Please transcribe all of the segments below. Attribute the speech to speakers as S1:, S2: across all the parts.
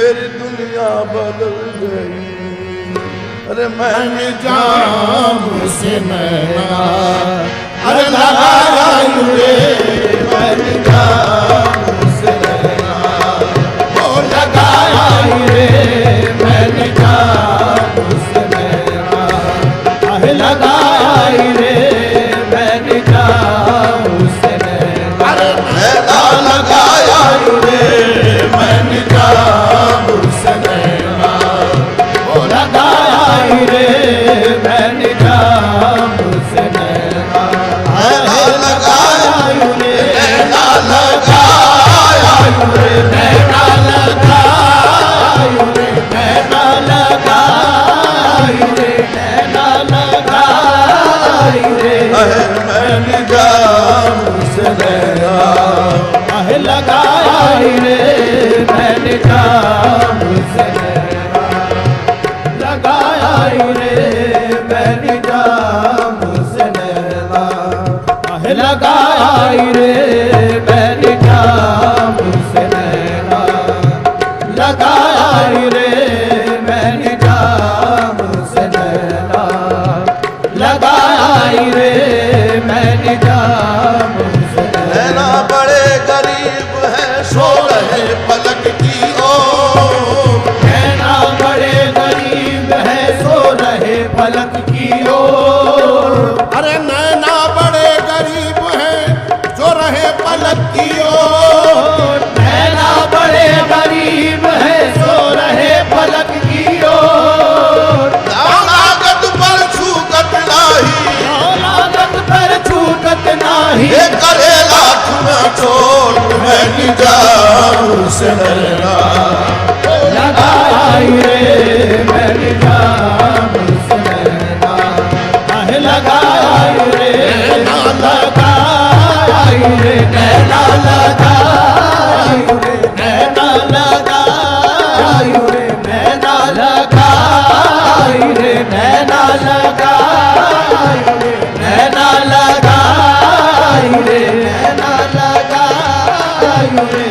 S1: मेरी दुनिया बदल गई। अरे मैंने जाम से नैना अरे लगाया रे, मैंने जाम से नैना वो लगाया रे, मैंने जाम से नैना लगाया रे, मैंने जाम से नैना अरे नैना लगाया रे, मैंने जाम से नैना वो लगाया रे, मैंने जाम से नैना लगाया रे, नैना लगाया रे, नैना लगाया रे, नैना लगाया रे, नैना लगाया रे, मैंने जाम से नैना लगाया रे, मैंने जाम से नैना लगाया रे, मैंने जाम से नैना लगाया रे, मैंने जाम से नैना लगाया रे, मैंने जाम से नैना लगाया रे, मैंने जाम से नैना बड़े गरीब है सो रहे पलक की ओर, नैना बड़े गरीब है सो रहे पलक की ओर, अरे नैना बड़े गरीब है जो रहे पलक की ओर, नैना बड़े गरीब है सो रहे पलक की ओर, लागत पर छूकत नाही, लागत पर छूकत नाही, करे लाख में चोट मैं जाम से नैना लगाया रे, मैंने जाम से नैना लगाया रे, नैना लगाया रे, नैना लगाया रे, नैना लगाया रे, नैना लगाया रे, नैना लगाया रे, नैना लगाया रे, नैना लगाया रे।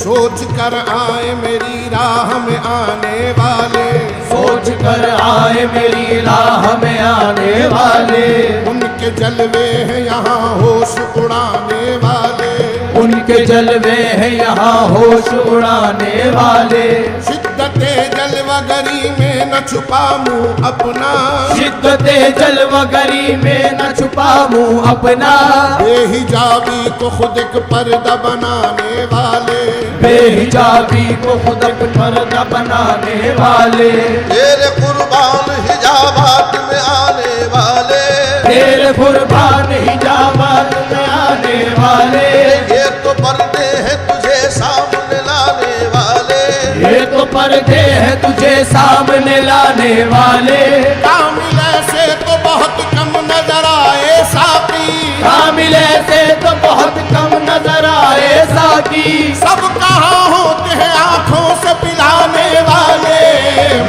S1: सोच कर आए मेरी राह में आने वाले, सोच कर आए मेरी राह में आने वाले, उनके जलवे हैं यहाँ होश उड़ाने वाले, उनके जलवे हैं यहाँ होश उड़ाने वाले, शिद्दते जलवगरी में न छुपा मुँह अपना, शिद्दते जलवगरी में न छुपा मुँह अपना, बेहिजाबी को खुद एक पर्दा बनाने वाले, बेहिजाबी को खुद एक पर्दा बनाने वाले, तेरे कुर्बान हिजाबात में आने वाले, तेरे कुर्बान हिजाबात में आने वाले, ये तो पर्दे हैं तुझे सामने लाने वाले, ये तो पर्दे हैं तुझे सामने लाने वाले, कामिल से तो बहुत कम नजर आए साकी, कामिल से तो बहुत कम नजर आए साकी, सब कहाँ होते हैं आंखों से पिलाने वाले,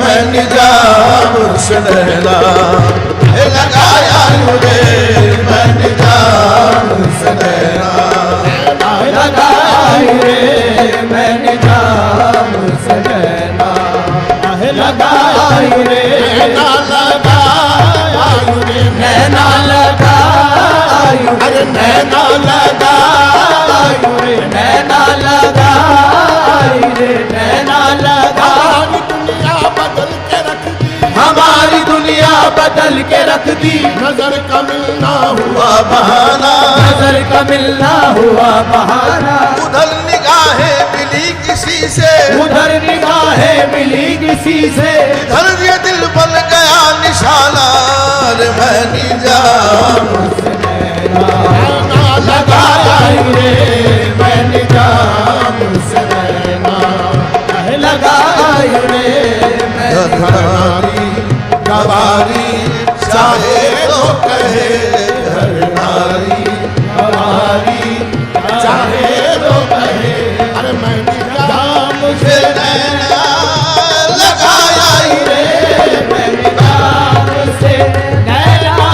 S1: मैंने जाम से नैना लगाया रे, मैंने जाम से नैना लगाया रे, मैंने जाम से नैना लगाया रे, नैना लगाया रे, नैना लगाया रे, नैना लगाया रे, नैना लगाया रे, नैना लगाया, दुनिया बदल के रख दी, हमारी दुनिया बदल के रख दी, नजर का मिलना हुआ बहाना, नजर का मिलना हुआ बहाना, उधर निगाहें मिली किसी से, उधर निगाहें मिली किसी से, इधर ये दिल बन गया निशाना, रे मैंने जाम से नैना लगाया रे, मैंने जाम से नैना लगाया रे, घरनारी गवारी चाहे तो कहे, घरनारी गवारी चाहे तो कहे, अरे मैंने जाम से नैना लगाया रे, मैंने जाम से नैना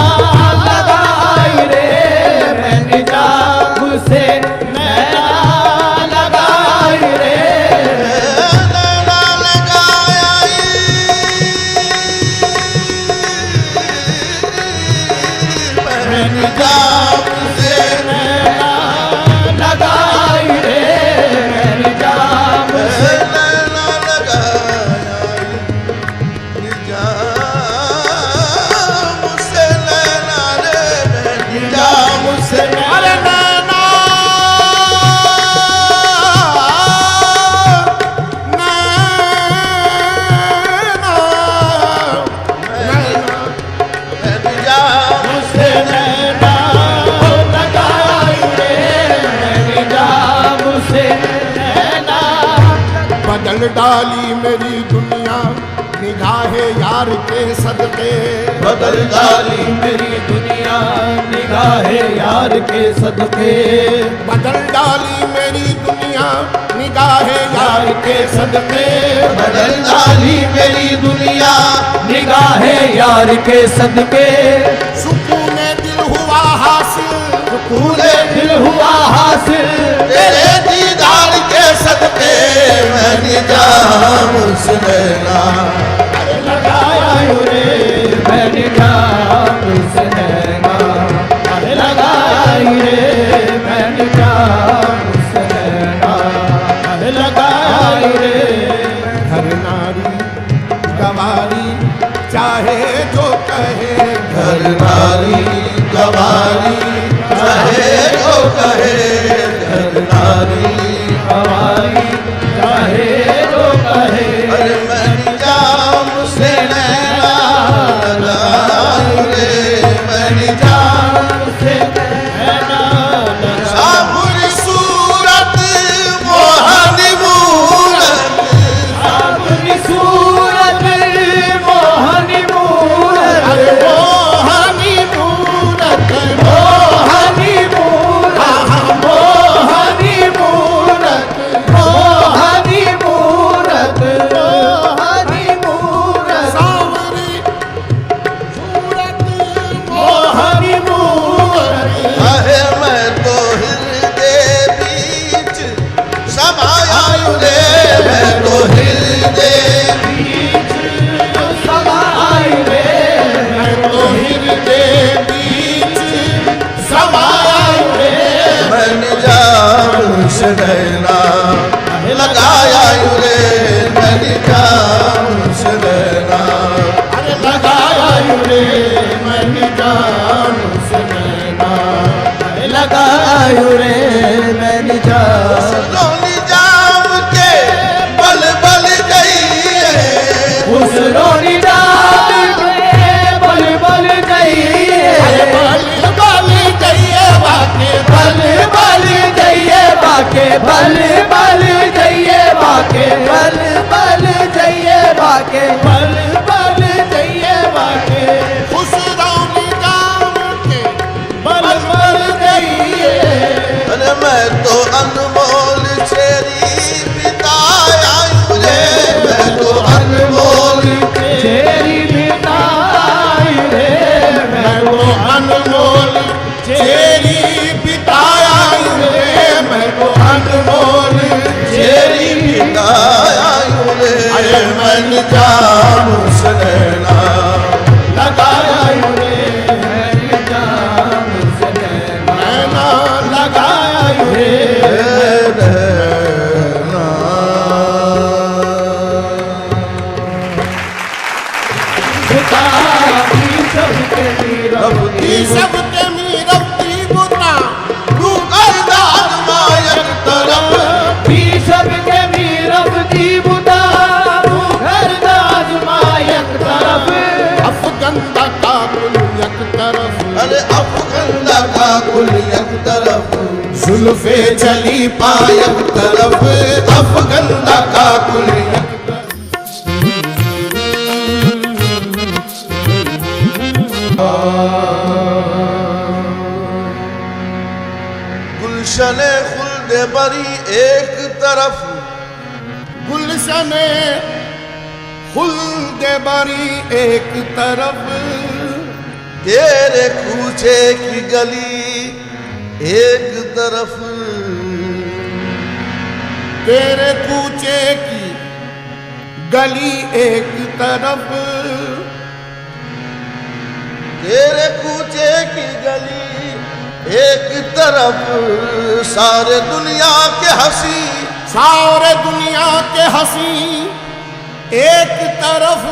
S1: लगाया रे, मैंने जाम से नैना लगाया मैंने जाम से नैना लगाई रे, मैंने जाम से नैना लगाई, जाम से नैना रे, मैंने जाम से अरे नैना बदल डाली मेरी दुनिया निगाहे यार के सदके, बदल डाली मेरी दुनिया निगाहे यार के सदके, बदल डाली मेरी दुनिया निगाहे यार के सदके, बदल डाली मेरी दुनिया निगाहे यार के सदके, सुकून दिल हुआ हासिल, सुकून दिल हुआ हासिल तेरे दीदार के सदके, मैंने जाम से नैना लगाया रे, मैंने जाम से नैना लगाई रे, मैंने जाम से नैना लगाई रे, हर नारी गवारी चाहे जो कहे, हर नारी गवारी चाहे जो कहे, हर नारी गवारी चाहे जो कहे, अरे मैंने जाम से नैना लगाई रे, मैंने जाम से नैना साबुरी सूरत मोहनी मूरत, साबुरी सूरत मोहनी मूरत, अरे मोहनी मूरत, मोहनी मूरत, मोहनी मूरत, मोहनी मूरत, मोहनी मूरत, सावरी सूरत मोहनी मूरत, अरे मैं तो हृदय बीच समाया रे, मैं तो हृदय बीच समाया रे, मैं तो हृदय बीच समाया रे, मैंने जाम से नैना लगाया रे, मैंने जाम से नैना लगाया रे, मैंने जाम से नैना लगाया रे, मैंने जाम जाम के बल बल गई है, उस रोनी जाम के बल बल गई है, बल बल गई है बाके, बल बल गई है बाके, बल बल गई है बाके, बल बल गई है बाके, बल बल गई है बाके, उस रोनी जाम के बल बल गई है, अरे मैं तो अनमोल चेरी बिताया रे, मैं तो अनमोल चेरी बिताई रे, मैं तो अनमोल चेरी बिताया रे, मैं तो अनमोल चेरी बिताया रे, अरे मैंने जाम से नैना लगाया रे, मैंने जाम से नैना लगाया रे, सबके मीरवती बुता तू करदा आजमायक तरफ, भी सबके मीरवती बुता तू करदा आजमायक तरफ, अफगंदा का कुल एक तरफ, अरे अफगंदा का कुल एक तरफ, जुल्फे चली पायक तरफ, अफगंदा का कुल एक गुलशने खुल्द बरी एक तरफ, गुलशने खुल्द बरी एक तरफ, तेरे कूचे की गली एक तरफ, तेरे कूचे की गली एक तरफ,
S2: तेरे कूचे की गली एक तरफ सारे दुनिया के हंसी,
S1: सारे दुनिया के हंसी एक तरफ,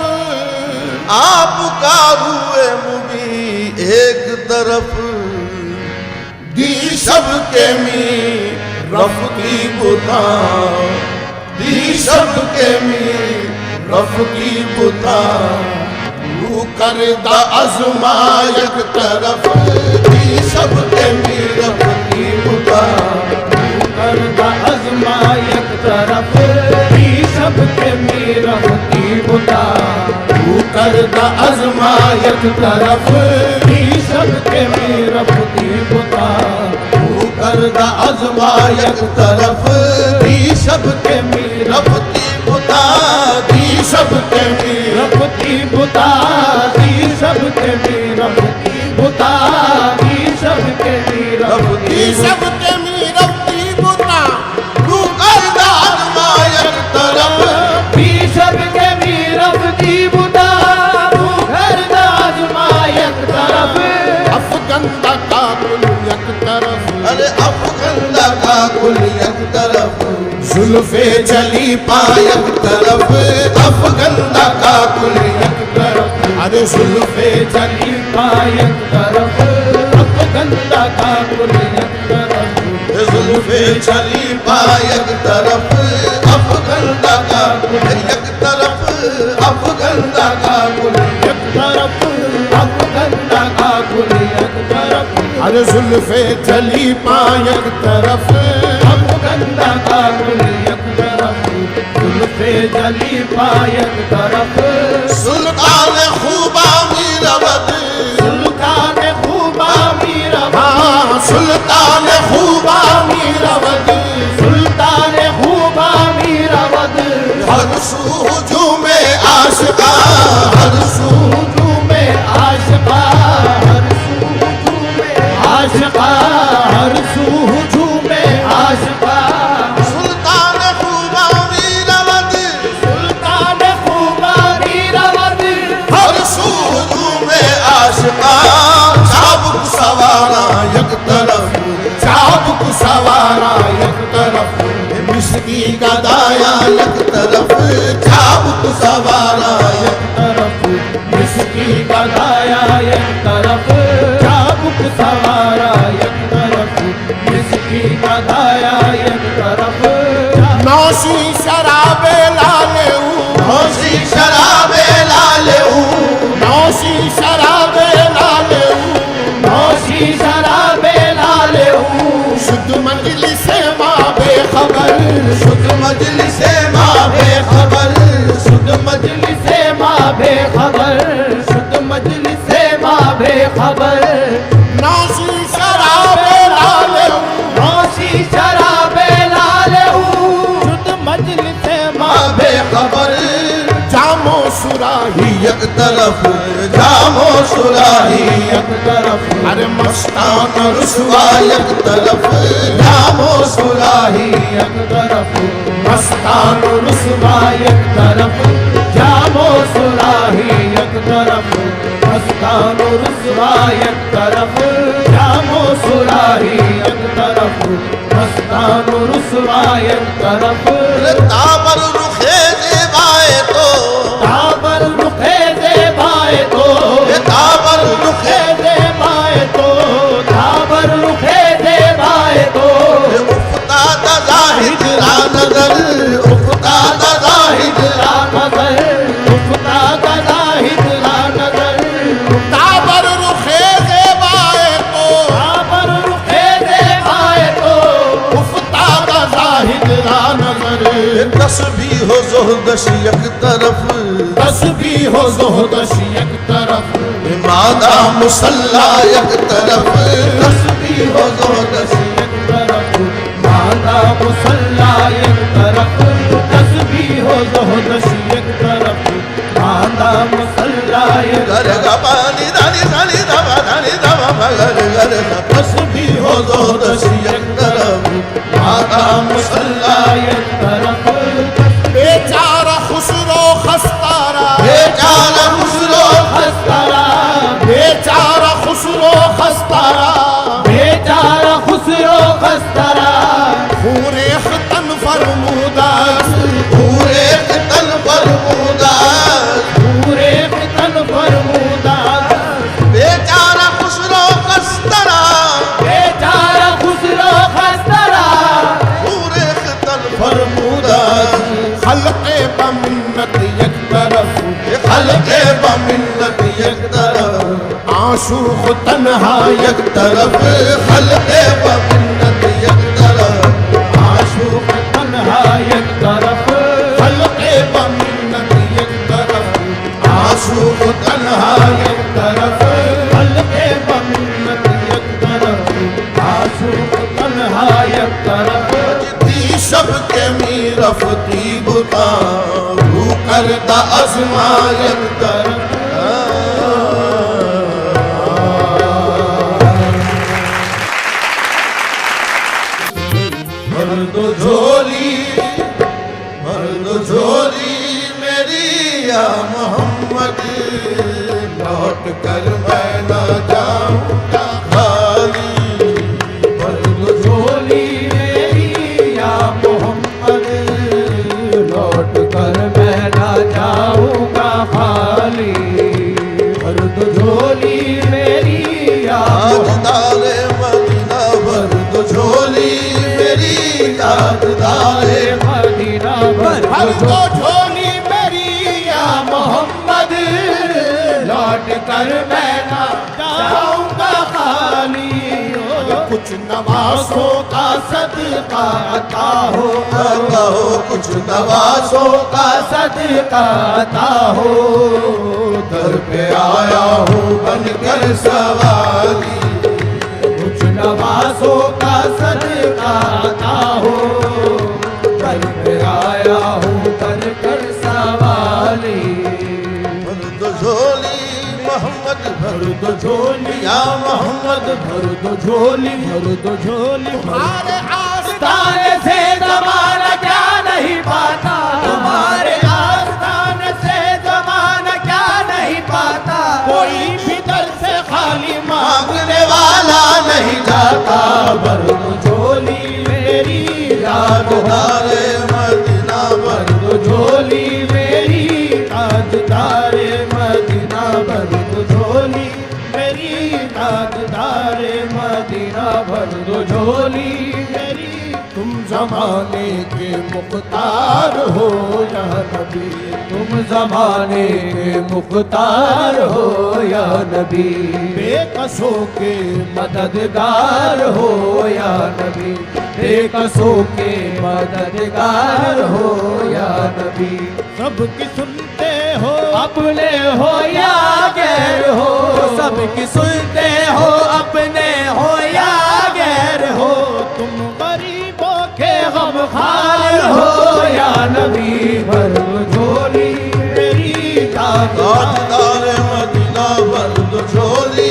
S2: आपका रूए मुबी एक तरफ, दी सबके मी रफ़्ती बुता, दी सबके मी रफ़्ती बुता, तू करदा अज़मायत तरफ, दी सबके मी रफ़्ती बुता,
S3: तू करदा अज़मायत तरफ, दी सबके मी रफ़्ती बुता, तू करदा अज़मायत तरफ, दी सबके मी रफ़्ती बुता,
S2: तू करदा अज़मायत तरफ, दी सबके मी रफ़्ती बुता, दी सबके मी
S3: रफ़्ती बुता, दी सबके मी रफ़्ती बुता, दी सबके मी रफ़्ती
S1: दी सबके मी रफ़्ती बुता,
S2: तू करदा अज़मायत तरफ,
S3: दी सबके मी रफ़्ती बुता, तू करदा अज़मायत तरफ,
S1: अफ़गंदा का कुल एक तरफ,
S2: अरे अफ़गंदा का कुल एक तरफ,
S1: जुल्फ़े
S2: चली पायक तरफ, अफ़गंदा का कुल एक तरफ,
S1: अरे जुल्फ़े
S3: चली पायक तरफ, अफ़गंदा का कुल एक तरफ,
S2: जुल्फ़े चली पायक तरफ, अफ़गंदा का कुल एक तरफ, अफ़गंदा का कुल
S3: एक तरफ, अफ़गंदा का कुल एक तरफ,
S1: अरे जुल्फ़े चली पायक तरफ,
S3: अफ़गंदा का कुल एक तरफ, जुल्फ़े चली पायक तरफ,
S2: सुल्तान खूबा मीरवद,
S3: सुल्तान खूबा मीरवद,
S1: हाँ सुल्तान खूबा मीरवद,
S3: सुल्तान खूबा मीरवद,
S2: हर सू हुजूमे आशिका, हर सू
S3: हुजूमे आशिका, हर सू हुजूमे आशिका, हर सू हुजूमे आशिका,
S2: सुल्तान खूबा मीरवद,
S3: सुल्तान खूबा मीरवद,
S2: हर सू हुजूमे आशिका, चाबुक सवारा एक तरफ,
S1: चाबुक सवारा एक तरफ,
S2: मिस्की का दाया एक तरफ, चाबुक सवारा एक
S3: तरफ, मिस्की का दाया एक तरफ, चाबुक सवारा एक तरफ, मिस्की का दाया एक तरफ,
S1: नौशी शराबे लाले
S2: हौसी शराबे लाले
S1: नौशी शराबे लाले
S3: नौशी शराबे लाले
S1: शुद्ध मजलिसे माँ बेखबर,
S2: शुद्ध मजलिसे माँ बेखबर,
S3: शुद्ध मजलिसे माँ बेखबर, शुद्ध मजलिसे माँ बेखबर,
S1: नौशी शराबे लाले
S3: नौशी शराबे लाले शुद्ध मजलिसे माँ
S2: माँ बेखबर,
S1: जामो सुराही
S2: एक तरफ जामो सुराही,
S3: एक तरफ,
S1: अरे मस्तान
S2: रुसवा एक तरफ, जामो सुराही,
S3: एक तरफ,
S1: मस्तान
S3: रुसवा एक तरफ, जामो सुराही एक तरफ, मस्तान रुसवा एक तरफ, जामो सुराही एक तरफ, मस्तान रुसवा एक तरफ,
S2: ताबर रुखे जेबाए तो,
S3: ताबर रुखे जेबाए तो,
S2: ताबर रुखे
S3: जेबाए तो, ताबर रुखे जेबाए तो,
S2: उफ्ताद जाहिद रा नजर, उफ्ताद जाहिद रा
S3: नजर, उफ्ताद जाहिद रा नजर,
S1: ताबर रुखे ज़ेबाए तो,
S3: ताबर रुखे जेबाए तो,
S1: उफ्ताद जाहिद रा नजर,
S2: तस्बीह हो ज़ोहदश एक तरफ,
S1: तस्बीह हो ज़ोहदश एक तरफ,
S2: मादा मुसल्ला एक तरफ, तस्बीह हो ज़ोहदश
S3: एक तरफ, मादा मुसल्ला एक तरफ, तस्बीह हो ज़ोहदश एक तरफ, मादा मुसल्ला एक
S2: गर गपानी दानी दानी दवा दानी दवा मगर गर तस्बीह हो ज़ोहदश एक तरफ, मादा मुसल्ला
S3: एक तरफ,
S1: बेचारा खुसरो खस्तारा,
S2: बेचारा खुसरो
S3: हस्तरा,
S1: बेचारा माशूक तन्हा
S2: एक तरफ खल्क़े व मिन्नत एक तरफ
S3: आशूक तन्हा एक तरफ
S1: खल्क़े व मिन्नत एक तरफ
S2: आशूक तन्हा
S3: एक तरफ खल्क़े व मिन्नत एक तरफ आशूक तन्हा एक तरफ
S2: दी सबके मीरफ़ती बुता रू करदा अज़मा एक तरफ भर दो झोली मेरी या मोहम्मद लौट कर मैं न जाऊंगा खाली
S3: भर दो झोली मेरी या मोहम्मद लौट कर मैं ना जाऊंगा खाली भर दो झोली मेरी या
S2: याददारे मदीना भर दो झोली मेरी याददारे
S3: मदीना भर
S1: हर
S3: दो
S1: दो झोली मेरी या
S3: मोहम्मद लौट कर मैं ना जाऊंगा खाली
S1: कुछ नवासों
S3: का सदका अता हो
S2: कहो कुछ नवासों
S3: का सदका अता हो
S2: दर पे आया हूँ बनकर सवारी
S3: कुछ नवासों का सदका अता हो घर पे आया हूँ कर सवाली
S2: भर दो झोली मोहम्मद भर
S3: दो झोली
S2: या मोहम्मद
S3: भर दो झोली भर दो झोली
S1: तुम्हारे
S3: आस्ताने से जमाना क्या नहीं पाता तुम्हारे आस्ताने से जमाना क्या नहीं पाता कोई भी दर से खाली
S2: मांगने वाला नहीं जाता
S3: भर दो झोली मेरी
S2: याददारे मदीना भर
S3: भर दो झोली मेरी ताजदारे मदीना भर दो झोली मेरी ताजदारे मदीना भर दो झोली मेरी
S1: तुम जमाने के मुख्तार हो या नबी
S3: तुम जमाने के मुख्तार हो या नबी
S1: बेकसों के
S3: मददगार हो या नबी बेकसों के मददगार हो या नबी सबकी सुनते हो अपने हो या गैर हो सबकी सुनते हो अपने हो या गैर हो तुम गरीबों के गमखार हो या नबी भर दो झोली मेरी
S2: ताजदारे मदीना भर दो झोली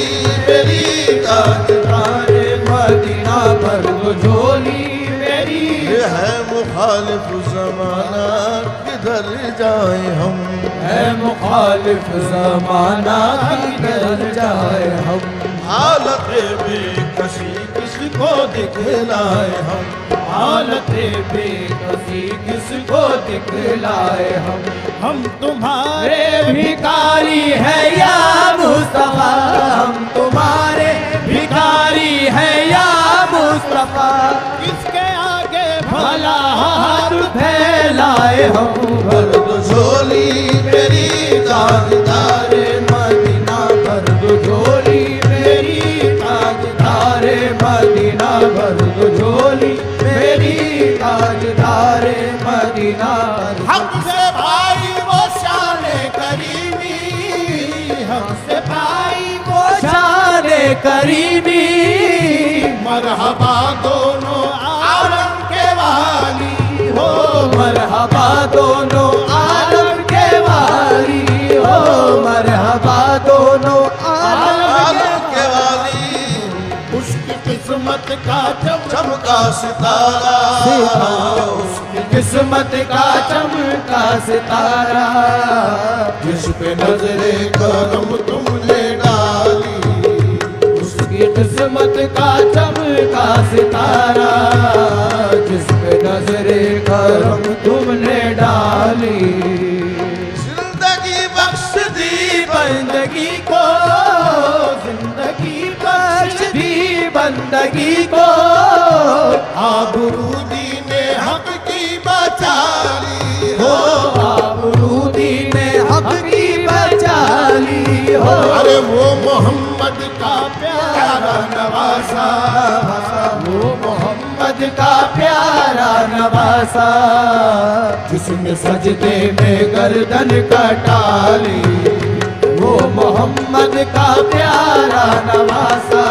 S2: मेरी ताजदारे
S3: मदीना भर दो झोली मेरी
S2: ये है मुखालिफ जमाना किधर जाए हम
S3: है मुखालिफ जमाना किधर जाए हम
S2: हालत बेकसी किसको दिखलाए हम
S3: हालत बेकसी किसको दिखलाए हम तुम्हारे भिखारी है या मुस्तफा हम तुम्हारे भिखारी है या मुस्तफा किसके आगे भला हाथ फैलाए हम
S2: भर दो झोली मेरी ताजदारे
S3: मदीना भर दो झोली मेरी ताजदारे मदीना भर दो झोली मेरी ताजदारे मदीना
S1: हमसे भाई वो शान करीमी
S3: हमसे भाई वो शान करीबी
S1: मरहबा दोनों आलम के वाली
S3: हो मरहबा दोनों आलम के वाली हो मरहबा दोनों आलम
S2: के वाली
S1: उसकी किस्मत का
S2: चमका सितारा
S3: उसकी किस्मत का चमका सितारा
S2: जिस पे नजरे करम तुमने डाली
S3: उसकी किस्मत का चमका सितारा जिस पे नजरे करम तुमने डाली
S2: जिंदगी बख्श दी
S3: बंदगी को जिंदगी बख्श दी बंदगी को
S1: आबरूदी ने हक की बचाली
S3: हो आबरूदी ने हक की बचाली हो
S1: अरे अरे वो मोहम्मद का प्यारा नवासा,
S3: वो मोहम्मद का प्यारा नवासा, जिसने सजदे में गर्दन कटा ली। वो मोहम्मद का प्यारा नवासा,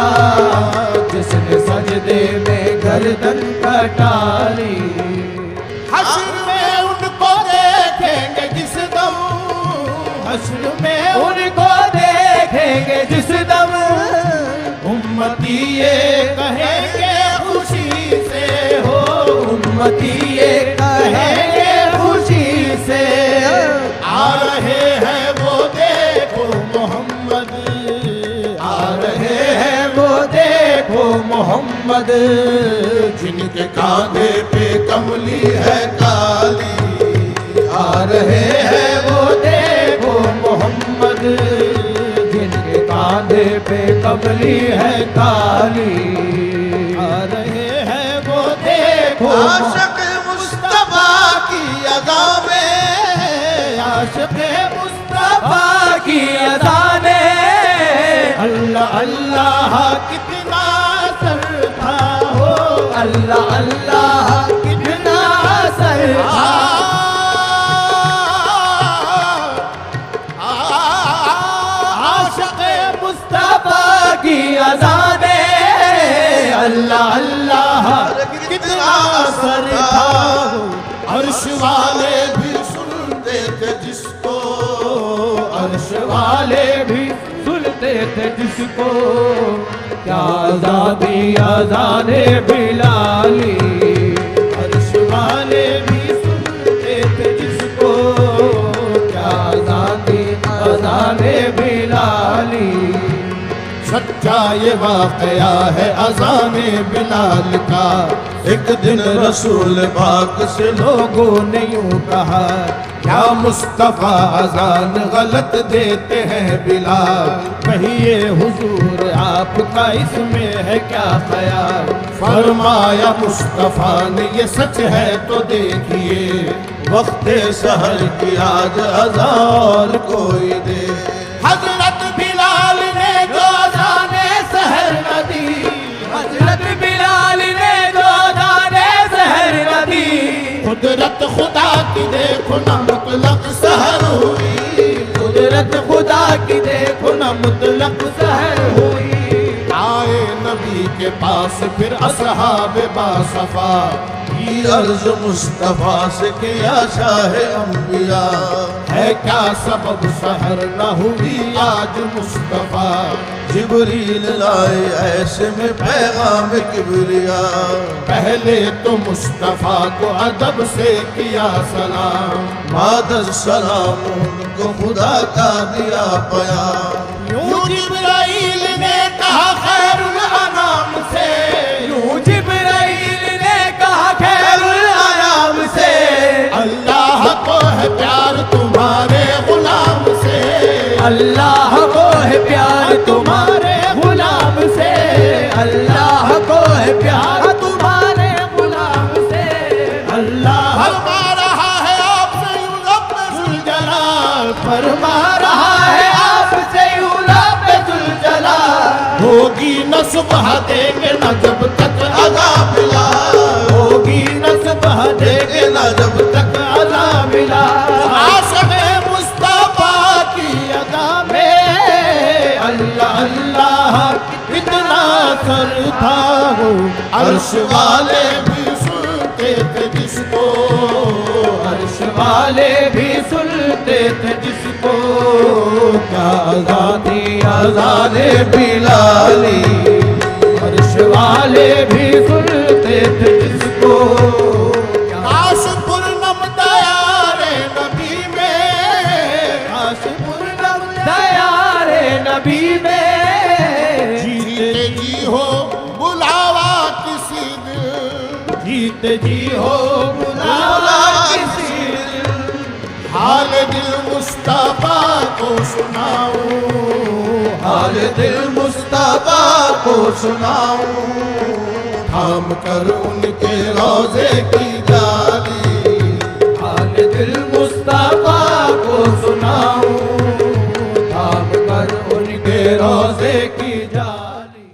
S3: जिसने सजदे में गर्दन कटा ली।
S1: हश्र में उनको देखेंगे जिस दम,
S3: हश्र में उनको देखेंगे जिस दम,
S1: उम्मती ये कहेंगे खुशी से हो,
S3: उम्मती ये कहेंगे खुशी से।
S1: आ रहे हैं वो देखो मोहम्मद,
S3: आ रहे हैं वो देखो मोहम्मद,
S1: जिनके कांधे पे कमली है काली।
S3: आ रहे हैं वो देखो मोहम्मद, जिनके कांधे पे कमली है काली। आ रहे हैं वो देखो
S2: आशिक मुस्तफा की अदा में,
S3: आशिक मुस्तफा की अज़ाने, अल्लाह अल्लाह
S1: कितना असर था हो,
S3: अल्लाह अल्लाह कितना असर था। आशिक़ मुस्तफा की अज़ाने, अल्लाह अल्लाह
S2: कितना असर था।
S1: अर्श वाले भी सुनते थे जिसको,
S3: अर्श वाले भी सुनते थे जिसको, क्या आज़ादी आज़ाने बिलाली। अर्श वाले भी सुनते थे जिसको, क्या आज़ादी आज़ाने बिलाली।
S1: सच्चा ये वाक़या है अज़ाने बिलाल का।
S2: एक दिन रसूल पाक से
S1: लोगों ने यूं कहा, क्या मुस्तफ़ा अज़ान गलत देते हैं बिलाल। कहिए हुजूर आपका इसमें है क्या ख्याल। फरमाया मुस्तफ़ा ने ये सच है तो देखिए,
S2: वक्त सहर की आज अज़ान कोई दे।
S1: हजरत बिलाल ने जो अज़ाने सहर न दी,
S3: हजरत बिलाल ने जो अज़ाने सहर न दी,
S1: कुदरत खुदा की देखो न मुतलक सहर हुई।
S3: कुदरत खुदा की देखो न मुतलक सहर हुई।
S1: आए नबी के पास फिर असहाब बासफा,
S2: की अर्ज मुस्तफा से किया शाह अंबिया।
S1: है क्या सबब सहर न हुई आज मुस्तफा।
S2: जिब्रील लाए ऐसे में पैगाम किबरिया।
S1: पहले तो मुस्तफा को अदब से किया सलाम,
S2: बाद सलाम उनको खुदा का दिया पयाम।
S1: यूं जिब्राइल ने कहा खैरुल अनाम से,
S3: यूं जिब्राइल ने कहा खैरुल अनाम से,
S1: अल्लाह को है प्यार तुम्हारे गुलाम से।
S3: अल्लाह को है प्यार तुम्हारे गुलाम से, अल्लाह को है प्यार तुम्हारे गुलाम से। अल्लाह
S1: फरमा रहा है आपसे यूं रब ज़ुलजलाल,
S3: फरमा रहा है आपसे यूं रब ज़ुलजलाल।
S1: होगी न सुबह देंगे न जब तक अज़ाब मिला,
S3: होगी न सुबह देंगे न जब तक अज़ाब मिला।
S1: आशिक़ मुस्तफा की अदा में
S3: अल्लाह अल्लाह
S1: कितना असर था हो। अर्श वाले भी सुनते थे जिसको,
S3: अर्श वाले भी सुनते थे जिसको, क्या आज़ादी आज़ाने बिलाली। अर्श वाले भी सुनते थे जिसको,
S1: काश पूर्णम दयारे नबी में,
S3: काश पूर्णम दयारे नबी में।
S1: जीते जी हो बुलावा किसी दिन,
S3: जीते जी हो बुलावा किसी दिन।
S1: हाल दिल मुस्तफा को सुनाऊं,
S3: हाल दिल मुस्तफा को सुनाऊं,
S1: थाम कर उनके रोजे की जाली।
S3: हाल दिल मुस्तफा को सुनाऊं, थाम कर उनके रोजे की जाली।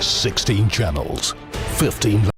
S4: 16 channels, 15